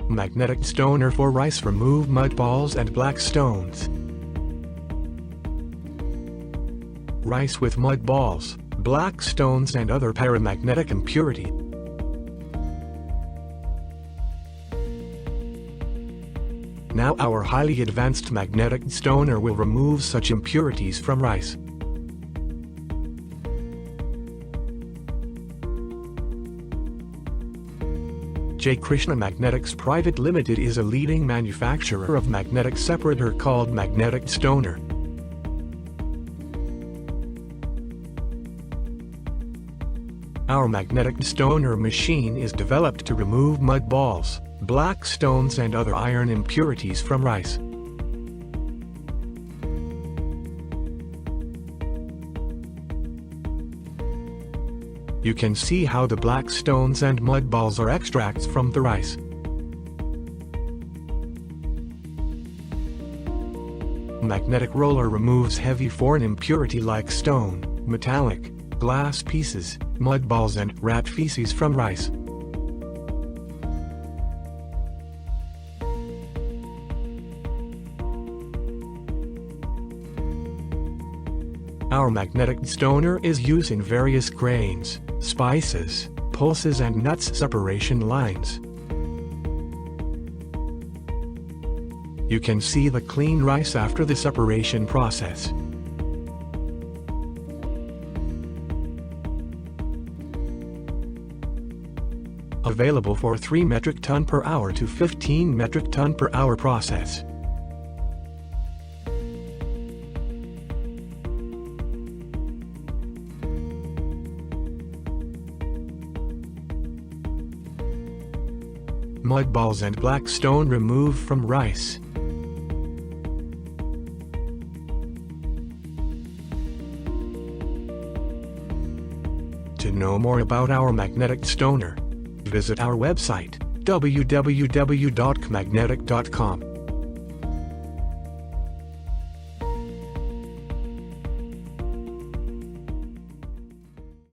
Magnetic Stoner for rice. Remove mud balls and black stones. Rice with mud balls, black stones and other paramagnetic impurity. Now our highly advanced magnetic stoner will remove such impurities from rice. Jaykrishna Magnetics Pvt is a leading manufacturer of magnetic separator called Magnetic Stoner. Our Magnetic Stoner machine is developed to remove mud balls, black stones and other iron impurities from rice. You can see how the black stones and mud balls are extracts from the rice. Magnetic roller removes heavy foreign impurity like stone, metallic, glass pieces, mud balls and rat feces from rice. Our magnetic stoner is used in various grains, spices, pulses and nuts separation lines. You can see the clean rice after the separation process. Available for 3 metric ton per hour to 15 metric ton per hour process. Mud balls and black stone removed from rice. To know more about our magnetic stoner, visit our website www.magnetic.com.